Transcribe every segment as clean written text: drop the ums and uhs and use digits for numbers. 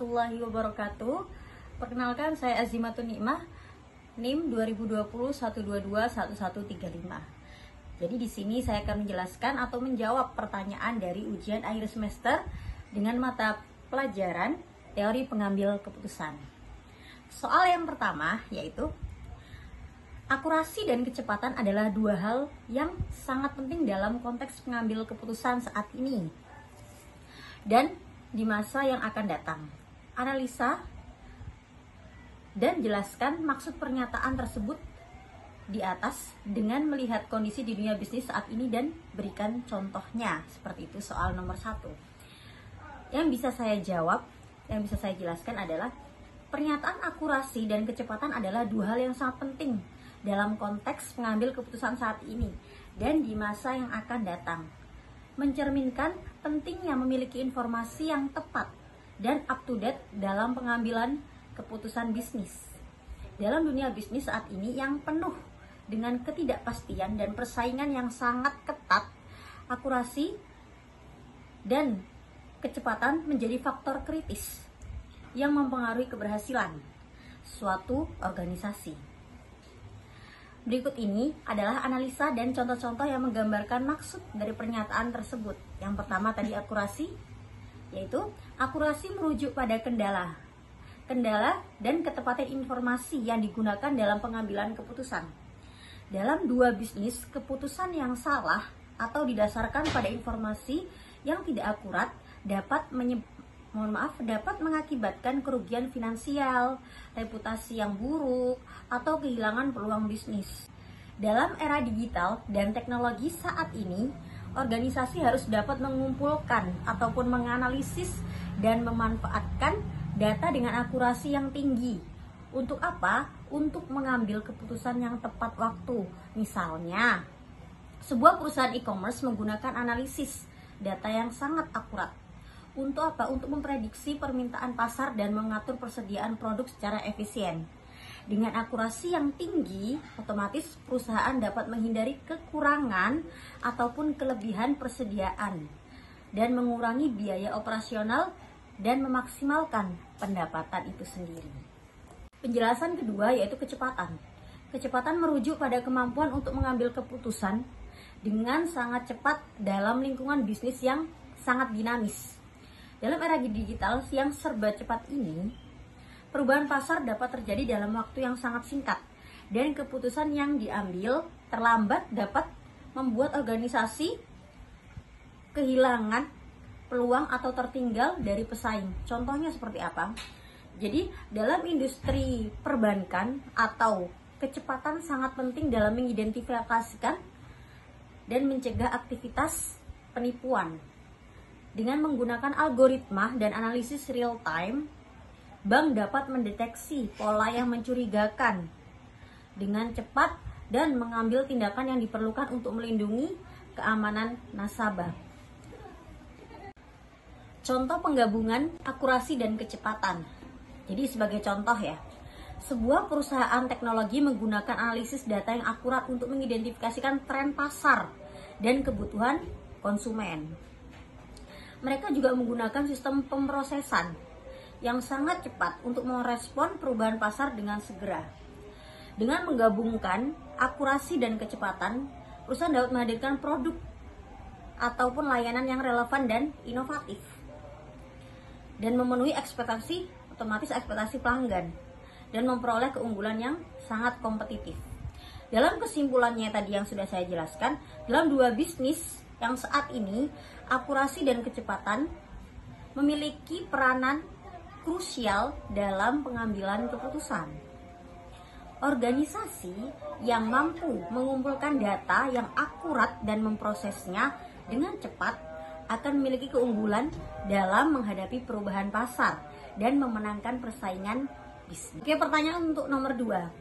warahmatullahi wabarakatuh. Perkenalkan, saya Azimatun Nikmah, NIM 2020-122-1135. Jadi di sini saya akan menjelaskan atau menjawab pertanyaan dari ujian akhir semester dengan mata pelajaran teori pengambil keputusan. Soal yang pertama yaitu akurasi dan kecepatan adalah dua hal yang sangat penting dalam konteks pengambil keputusan saat ini dan di masa yang akan datang. Analisa dan jelaskan maksud pernyataan tersebut di atas dengan melihat kondisi di dunia bisnis saat ini dan berikan contohnya. Seperti itu soal nomor 1. Yang bisa saya jawab, yang bisa saya jelaskan adalah pernyataan akurasi dan kecepatan adalah dua hal yang sangat penting dalam konteks pengambil keputusan saat ini dan di masa yang akan datang. Mencerminkan pentingnya memiliki informasi yang tepat dan up to date dalam pengambilan keputusan bisnis. Dalam dunia bisnis saat ini yang penuh dengan ketidakpastian dan persaingan yang sangat ketat, akurasi dan kecepatan menjadi faktor kritis yang mempengaruhi keberhasilan suatu organisasi. Berikut ini adalah analisa dan contoh-contoh yang menggambarkan maksud dari pernyataan tersebut. Yang pertama tadi akurasi, yaitu akurasi merujuk pada kendala dan ketepatan informasi yang digunakan dalam pengambilan keputusan. Dalam dua bisnis, keputusan yang salah atau didasarkan pada informasi yang tidak akurat dapat mengakibatkan kerugian finansial, reputasi yang buruk, atau kehilangan peluang bisnis. Dalam era digital dan teknologi saat ini, organisasi harus dapat mengumpulkan ataupun menganalisis dan memanfaatkan data dengan akurasi yang tinggi. Untuk apa? Untuk mengambil keputusan yang tepat waktu. Misalnya, sebuah perusahaan e-commerce menggunakan analisis data yang sangat akurat. Untuk apa? Untuk memprediksi permintaan pasar dan mengatur persediaan produk secara efisien. Dengan akurasi yang tinggi, otomatis perusahaan dapat menghindari kekurangan ataupun kelebihan persediaan dan mengurangi biaya operasional dan memaksimalkan pendapatan itu sendiri. Penjelasan kedua yaitu kecepatan. Kecepatan merujuk pada kemampuan untuk mengambil keputusan dengan sangat cepat dalam lingkungan bisnis yang sangat dinamis. Dalam era digital yang serba cepat ini, perubahan pasar dapat terjadi dalam waktu yang sangat singkat dan keputusan yang diambil terlambat dapat membuat organisasi kehilangan peluang atau tertinggal dari pesaing. Contohnya seperti apa? Jadi, dalam industri perbankan atau kecepatan sangat penting dalam mengidentifikasikan dan mencegah aktivitas penipuan. Dengan menggunakan algoritma dan analisis real time, bank dapat mendeteksi pola yang mencurigakan dengan cepat dan mengambil tindakan yang diperlukan untuk melindungi keamanan nasabah. Contoh penggabungan akurasi dan kecepatan. Jadi sebagai contoh ya, sebuah perusahaan teknologi menggunakan analisis data yang akurat untuk mengidentifikasikan tren pasar dan kebutuhan konsumen. Mereka juga menggunakan sistem pemrosesan yang sangat cepat untuk merespon perubahan pasar dengan segera. Dengan menggabungkan akurasi dan kecepatan, perusahaan dapat menghadirkan produk ataupun layanan yang relevan dan inovatif dan memenuhi otomatis ekspektasi pelanggan dan memperoleh keunggulan yang sangat kompetitif. Dalam kesimpulannya tadi yang sudah saya jelaskan, dalam dua bisnis yang saat ini, akurasi dan kecepatan memiliki peranan krusial dalam pengambilan keputusan. Organisasi yang mampu mengumpulkan data yang akurat dan memprosesnya dengan cepat akan memiliki keunggulan dalam menghadapi perubahan pasar dan memenangkan persaingan bisnis. Oke, pertanyaan untuk nomor 2.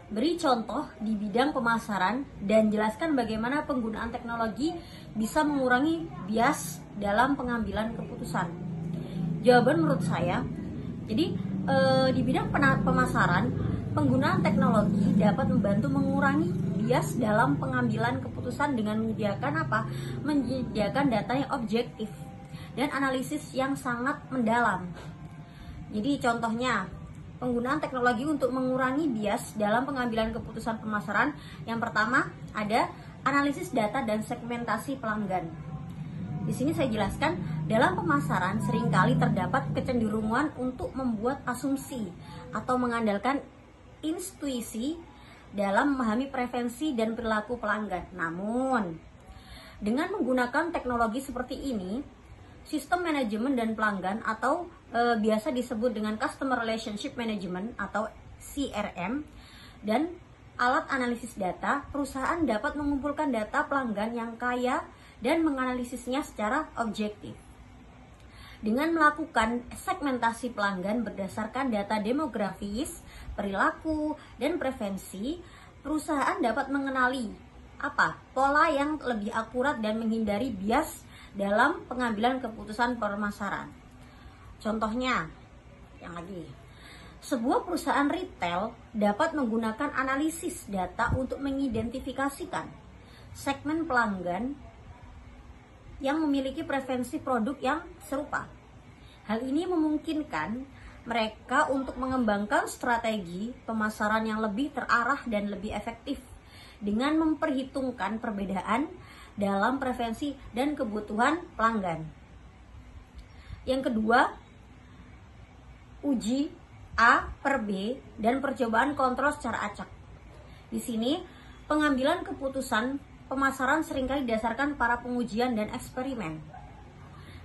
Beri contoh di bidang pemasaran dan jelaskan bagaimana penggunaan teknologi bisa mengurangi bias dalam pengambilan keputusan. Jawaban menurut saya, jadi di bidang pemasaran, penggunaan teknologi dapat membantu mengurangi bias dalam pengambilan keputusan dengan menyediakan apa? Menyediakan data yang objektif dan analisis yang sangat mendalam. Jadi contohnya, penggunaan teknologi untuk mengurangi bias dalam pengambilan keputusan pemasaran. Yang pertama ada analisis data dan segmentasi pelanggan. Di sini saya jelaskan, dalam pemasaran seringkali terdapat kecenderungan untuk membuat asumsi atau mengandalkan intuisi dalam memahami preferensi dan perilaku pelanggan. Namun, dengan menggunakan teknologi seperti ini, sistem manajemen dan pelanggan atau biasa disebut dengan Customer Relationship Management atau CRM, dan alat analisis data, perusahaan dapat mengumpulkan data pelanggan yang kaya dan menganalisisnya secara objektif. Dengan melakukan segmentasi pelanggan berdasarkan data demografis, perilaku, dan preferensi, perusahaan dapat mengenali pola yang lebih akurat dan menghindari bias dalam pengambilan keputusan pemasaran. Contohnya, sebuah perusahaan retail dapat menggunakan analisis data untuk mengidentifikasikan segmen pelanggan yang memiliki preferensi produk yang serupa. Hal ini memungkinkan mereka untuk mengembangkan strategi pemasaran yang lebih terarah dan lebih efektif dengan memperhitungkan perbedaan dalam preferensi dan kebutuhan pelanggan. Yang kedua, uji A per B dan percobaan kontrol secara acak. Di sini, pengambilan keputusan pemasaran seringkali didasarkan para pengujian dan eksperimen.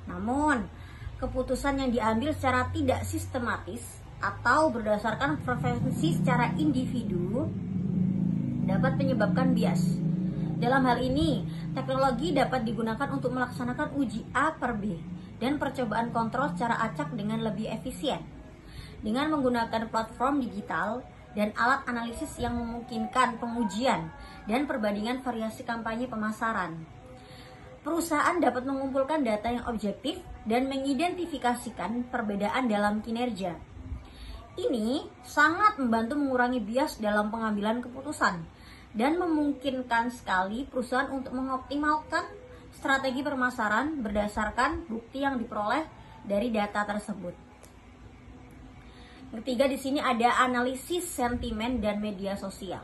Namun, keputusan yang diambil secara tidak sistematis atau berdasarkan preferensi secara individu dapat menyebabkan bias. Dalam hal ini, teknologi dapat digunakan untuk melaksanakan uji A per B dan percobaan kontrol secara acak dengan lebih efisien. Dengan menggunakan platform digital dan alat analisis yang memungkinkan pengujian dan perbandingan variasi kampanye pemasaran, perusahaan dapat mengumpulkan data yang objektif dan mengidentifikasikan perbedaan dalam kinerja. Ini sangat membantu mengurangi bias dalam pengambilan keputusan dan memungkinkan sekali perusahaan untuk mengoptimalkan strategi pemasaran berdasarkan bukti yang diperoleh dari data tersebut. Ketiga, di sini ada analisis sentimen dan media sosial.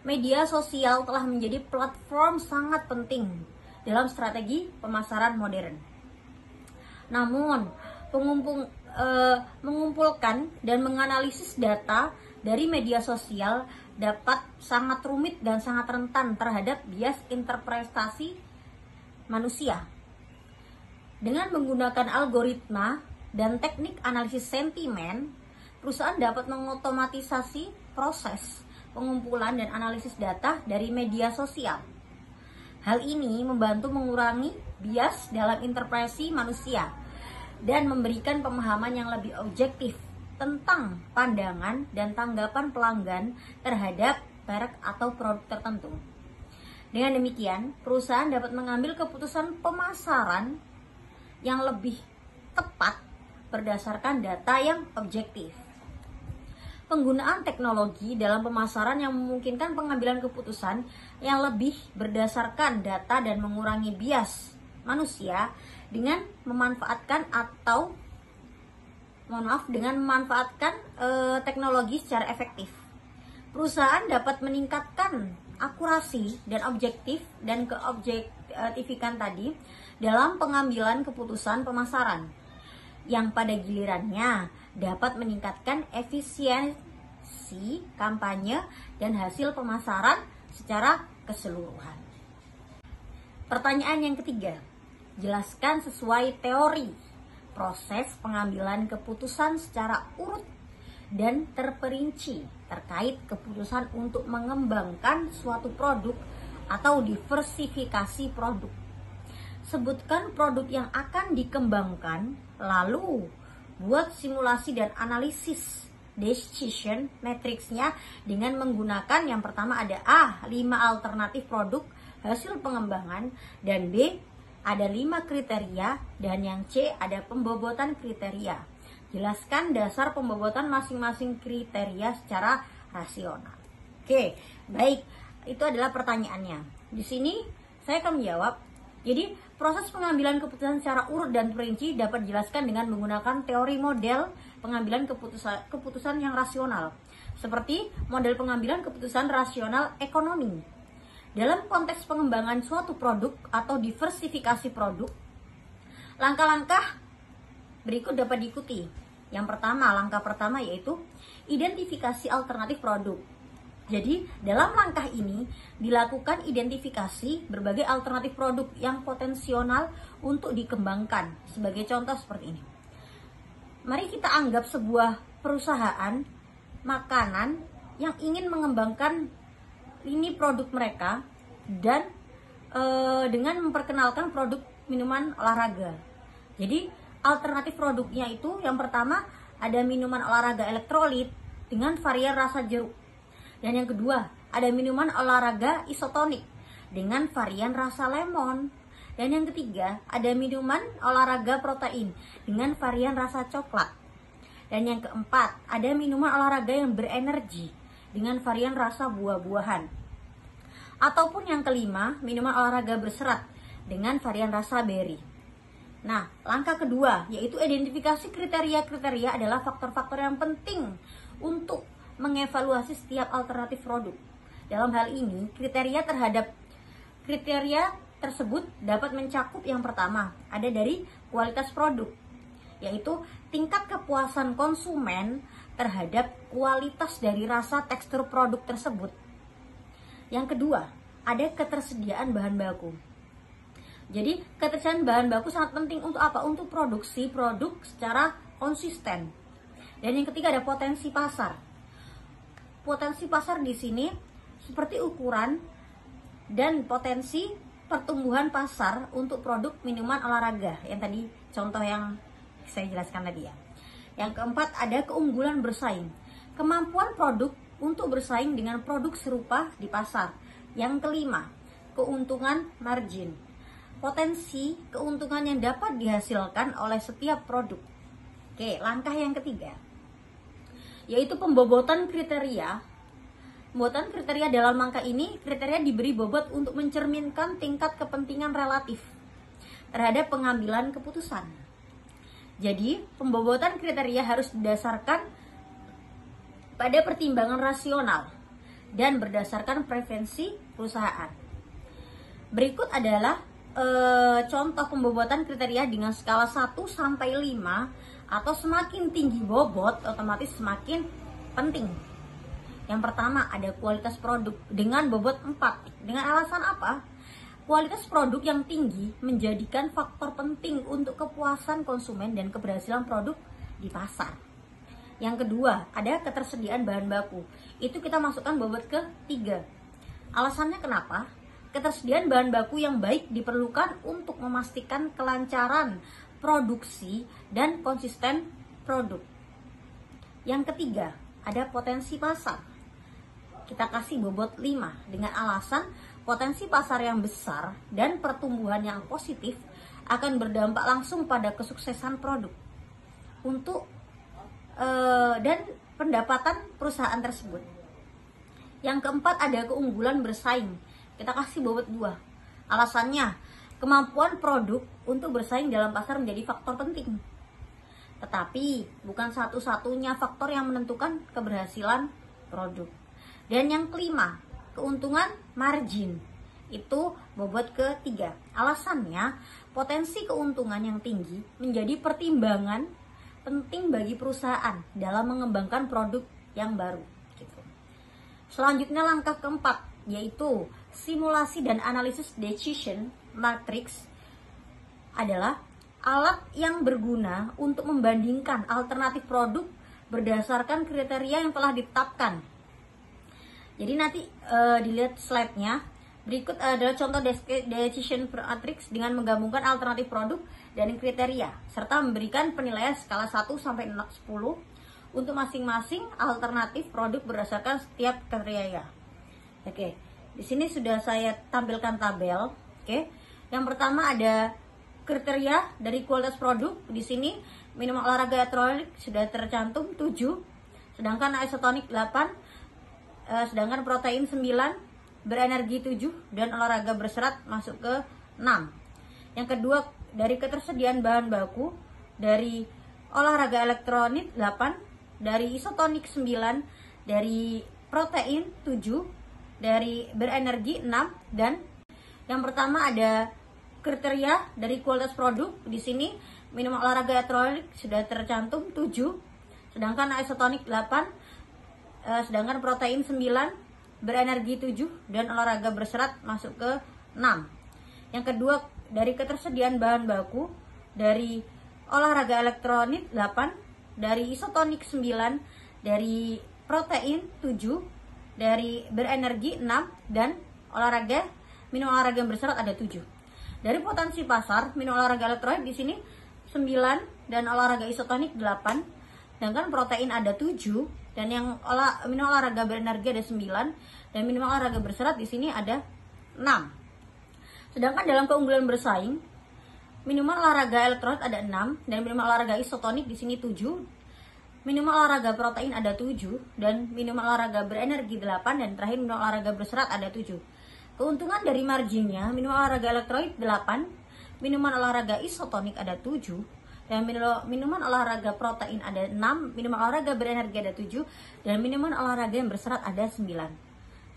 Media sosial telah menjadi platform sangat penting dalam strategi pemasaran modern. Namun, mengumpulkan dan menganalisis data dari media sosial dapat sangat rumit dan sangat rentan terhadap bias interpretasi manusia. Dengan menggunakan algoritma dan teknik analisis sentimen, perusahaan dapat mengotomatisasi proses pengumpulan dan analisis data dari media sosial. Hal ini membantu mengurangi bias dalam interpretasi manusia dan memberikan pemahaman yang lebih objektif tentang pandangan dan tanggapan pelanggan terhadap merek atau produk tertentu. Dengan demikian, perusahaan dapat mengambil keputusan pemasaran yang lebih tepat berdasarkan data yang objektif. Penggunaan teknologi dalam pemasaran yang memungkinkan pengambilan keputusan yang lebih berdasarkan data dan mengurangi bias manusia dengan memanfaatkan teknologi secara efektif. Perusahaan dapat meningkatkan akurasi dan keobjektifan tadi dalam pengambilan keputusan pemasaran, yang pada gilirannya dapat meningkatkan efisiensi kampanye dan hasil pemasaran secara keseluruhan. Pertanyaan yang ketiga, jelaskan sesuai teori proses pengambilan keputusan secara urut dan terperinci terkait keputusan untuk mengembangkan suatu produk atau diversifikasi produk. Sebutkan produk yang akan dikembangkan, lalu buat simulasi dan analisis decision matrixnya dengan menggunakan yang pertama ada A, 5 alternatif produk hasil pengembangan, dan B, ada 5 kriteria, dan yang C, ada pembobotan kriteria. Jelaskan dasar pembobotan masing-masing kriteria secara rasional. Oke, baik, itu adalah pertanyaannya. Di sini saya akan menjawab. Jadi Proses pengambilan keputusan secara urut dan perinci dapat dijelaskan dengan menggunakan teori model pengambilan keputusan yang rasional, seperti model pengambilan keputusan rasional ekonomi. Dalam konteks pengembangan suatu produk atau diversifikasi produk, langkah-langkah berikut dapat diikuti. Yang pertama, langkah pertama yaitu identifikasi alternatif produk. Jadi, dalam langkah ini dilakukan identifikasi berbagai alternatif produk yang potensial untuk dikembangkan. Sebagai contoh seperti ini. Mari kita anggap sebuah perusahaan makanan yang ingin mengembangkan ini produk mereka dan dengan memperkenalkan produk minuman olahraga. Jadi, alternatif produknya itu yang pertama ada minuman olahraga elektrolit dengan varian rasa jeruk. Dan yang kedua, ada minuman olahraga isotonik dengan varian rasa lemon. Dan yang ketiga, ada minuman olahraga protein dengan varian rasa coklat. Dan yang keempat, ada minuman olahraga yang berenergi dengan varian rasa buah-buahan. Ataupun yang kelima, minuman olahraga berserat dengan varian rasa berry. Nah, langkah kedua yaitu identifikasi kriteria-kriteria adalah faktor-faktor yang penting untuk mengevaluasi setiap alternatif produk. Dalam hal ini, kriteria tersebut dapat mencakup yang pertama, ada dari kualitas produk, yaitu tingkat kepuasan konsumen terhadap kualitas dari rasa tekstur produk tersebut. Yang kedua, ada ketersediaan bahan baku. Jadi, ketersediaan bahan baku sangat penting untuk apa? Untuk produksi produk secara konsisten. Dan yang ketiga ada potensi pasar. Potensi pasar di sini seperti ukuran dan potensi pertumbuhan pasar untuk produk minuman olahraga yang tadi contoh yang saya jelaskan tadi ya. Yang keempat ada keunggulan bersaing. Kemampuan produk untuk bersaing dengan produk serupa di pasar. Yang kelima, keuntungan margin. Potensi keuntungan yang dapat dihasilkan oleh setiap produk. Oke, langkah yang ketiga yaitu pembobotan kriteria. Pembobotan kriteria dalam langkah ini, kriteria diberi bobot untuk mencerminkan tingkat kepentingan relatif terhadap pengambilan keputusan. Jadi, pembobotan kriteria harus didasarkan pada pertimbangan rasional dan berdasarkan preferensi perusahaan. Berikut adalah contoh pembobotan kriteria dengan skala 1 sampai 5, atau semakin tinggi bobot otomatis semakin penting. Yang pertama ada kualitas produk dengan bobot 4. Dengan alasan apa? Kualitas produk yang tinggi menjadikan faktor penting untuk kepuasan konsumen dan keberhasilan produk di pasar. Yang kedua ada ketersediaan bahan baku. Itu kita masukkan bobot ke 3. Alasannya kenapa? Ketersediaan bahan baku yang baik diperlukan untuk memastikan kelancaran produksi dan konsisten produk. Yang ketiga, ada potensi pasar. Kita kasih bobot 5 dengan alasan potensi pasar yang besar dan pertumbuhan yang positif akan berdampak langsung pada kesuksesan produk untuk dan pendapatan perusahaan tersebut. Yang keempat ada keunggulan bersaing. Kita kasih bobot 2. Alasannya kemampuan produk untuk bersaing dalam pasar menjadi faktor penting. Tetapi bukan satu-satunya faktor yang menentukan keberhasilan produk. Dan yang kelima, keuntungan margin. Itu bobot ke-3. Alasannya, potensi keuntungan yang tinggi menjadi pertimbangan penting bagi perusahaan dalam mengembangkan produk yang baru. Gitu. Selanjutnya langkah keempat, yaitu simulasi dan analisis decision matrix adalah alat yang berguna untuk membandingkan alternatif produk berdasarkan kriteria yang telah ditetapkan. Jadi nanti dilihat slide-nya. Berikut adalah contoh decision matrix dengan menggabungkan alternatif produk dan kriteria serta memberikan penilaian skala 1 sampai 10 untuk masing-masing alternatif produk berdasarkan setiap kriteria. Oke, di sini sudah saya tampilkan tabel. Oke. Yang pertama ada kriteria dari kualitas produk. Di sini minuman olahraga elektrolit sudah tercantum 7, sedangkan isotonik 8, sedangkan protein 9, berenergi 7, dan olahraga berserat masuk ke 6. Yang kedua, dari ketersediaan bahan baku, dari olahraga elektronik 8, dari isotonik 9, dari protein 7, dari berenergi 6, dan yang pertama ada kriteria dari kualitas produk. Di sini minuman olahraga elektronik sudah tercantum 7, sedangkan isotonik 8, sedangkan protein 9, berenergi 7, dan olahraga berserat masuk ke 6. Yang kedua, dari ketersediaan bahan baku, dari olahraga elektronik 8, dari isotonik 9, dari protein 7, dari berenergi 6, dan minum olahraga yang berserat ada 7. Dari potensi pasar, minum olahraga elektronik di sini 9 dan olahraga isotonik 8, sedangkan protein ada 7 dan minum olahraga berenergi ada 9 dan minum olahraga berserat di sini ada 6. Sedangkan dalam keunggulan bersaing, minuman olahraga elektronik ada 6 dan minuman olahraga isotonik di sini 7. Minuman olahraga protein ada 7 dan minuman olahraga berenergi 8 dan terakhir minuman olahraga berserat ada 7. Keuntungan dari marginnya, minuman olahraga elektronik 8, minuman olahraga isotonik ada 7, dan minuman olahraga protein ada 6, minuman olahraga berenergi ada 7, dan minuman olahraga yang berserat ada 9.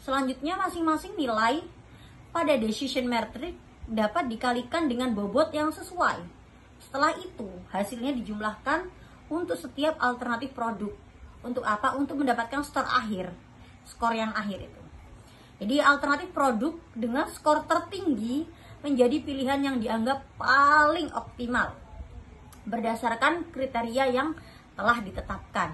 Selanjutnya masing-masing nilai pada decision metric dapat dikalikan dengan bobot yang sesuai. Setelah itu, hasilnya dijumlahkan untuk setiap alternatif produk. Untuk apa? Untuk mendapatkan skor yang akhir itu. Jadi alternatif produk dengan skor tertinggi menjadi pilihan yang dianggap paling optimal berdasarkan kriteria yang telah ditetapkan.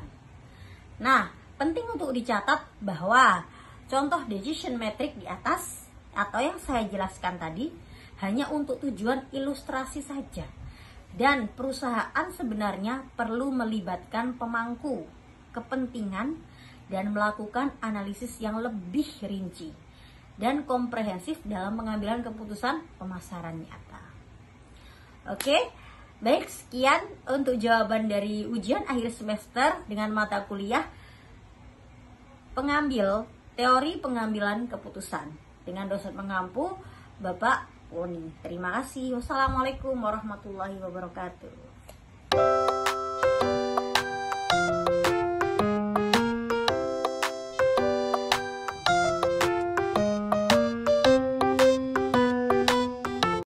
Nah, penting untuk dicatat bahwa contoh decision metric di atas atau yang saya jelaskan tadi hanya untuk tujuan ilustrasi saja. Dan perusahaan sebenarnya perlu melibatkan pemangku kepentingan dan melakukan analisis yang lebih rinci dan komprehensif dalam pengambilan keputusan pemasaran nyata. Oke, baik, sekian untuk jawaban dari ujian akhir semester dengan mata kuliah teori pengambilan keputusan dengan dosen pengampu Bapak Woni. Terima kasih. Wassalamualaikum warahmatullahi wabarakatuh.